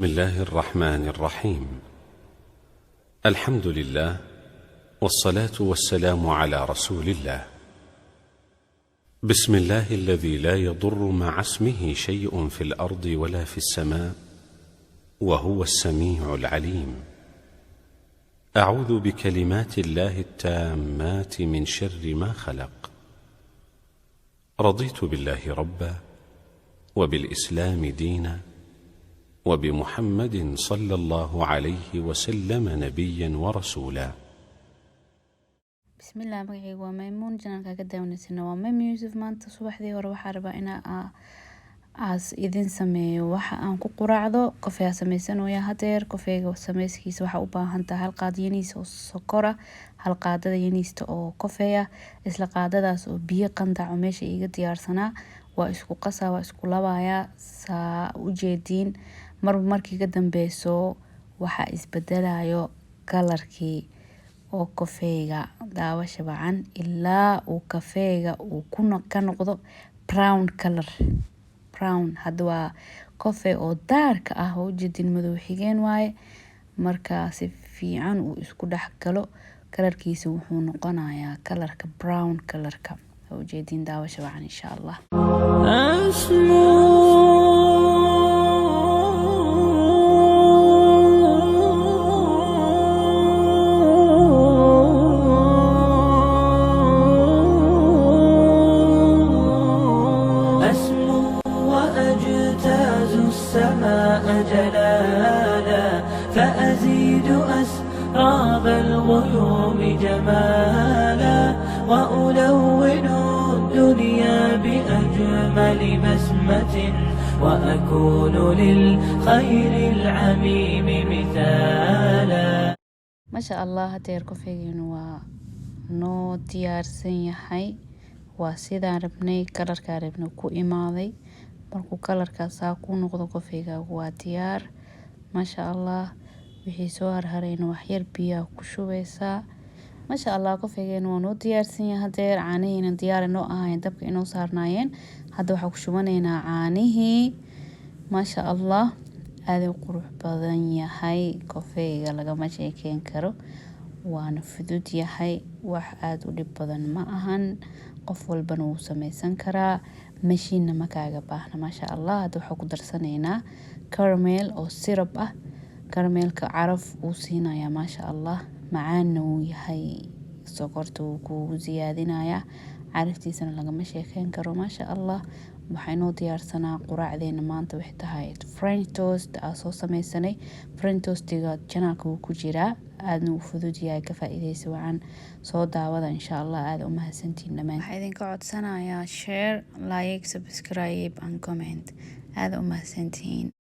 بسم الله الرحمن الرحيم. الحمد لله والصلاة والسلام على رسول الله. بسم الله الذي لا يضر مع اسمه شيء في الأرض ولا في السماء وهو السميع العليم. أعوذ بكلمات الله التامات من شر ما خلق. رضيت بالله ربا وبالإسلام دينا وبمحمد صلى الله عليه وسلم نبيا ورسولا. بسم الله magacayga waa Maymuun janaalka ka daawaneysana waa Mem Yusuf. maanta subaxdii hore waxaan rabaa inaan idin sameeyo waxa aan ku quraacdo. kafee sameysanayo hadeer. kafeega sameyskiisa waxa u baahan tahay hal qaad yaniis oo sokor ah, hal qaadada yaniista oo kafee ah, isla qaadadaas oo biyo qandac meesha iga diyaarsanaa. waa isku qasaa, waa isku labayaa saa u jeediin. markii ka dambeyso waxa isbedelayo kalarkii oo kafeega daawasha wacan ilaa uu kafeega uu ka noqdo brown color. brown hadda waa kafee oo daarka ah oo ujeedin madow xigeen waaye. marka si fiican uu isku dhex galo kalarkiisa wuxuu noqonayaa kalarka brown kalarka. ujeedin daawasha wacan insha Allah. السماء جلالا فأزيد أسراب الغيوم جمالا وألون الدنيا بأجمل بسمة وأكون للخير العميم مثالا. ما شاء الله هدير كفيين نو ديار سنيحي وسيدان ربني كرركا ربني كو إماضي. markuu kalarkaasa ku noqdo kafeegaagu waa diyaar. maasha Allah. wixii soo harharayna wax yar biyo ku shubeysaa. maasha Allah kafeegeena waa noo diyaarsan yahay hadeer. caanihiina diyaar inoo ahaayeen, dabka inoo saarnaayeen. hadda waxaa ku shubanaynaa caanihii. maasha Allah. aad u qurux badan yahay kafeega, lagama sheekeyn karo. waana fudud yahay, wax aad u dhib badan ma ahan. qof walbana wuu sameysan karaa. mashiinna ma kaaga baahna. maasha Allah. hadda waxaa ku darsanaynaa caramel oo syrup ah. caramelka caraf uu siinayaa maasha Allah. macaanna wuu yahay, sokorta wuu kugu ziyaadinayaa. caraftiisana lagama sheekeyn karo maasha Allah. waxaynoo diyaarsanaa quraacdeena maanta waxay tahay French toast aan soo sameysanay. French toastiga janaalka wuu ku jiraa. aadna wuu fudud yahay, ka faa'iideysa wacan. soo daawada insha Allah. aad u mahadsantiin dhammaan. waxaan idinka codsanayaa share, like, subscribe and comment. aad u mahadsantiin.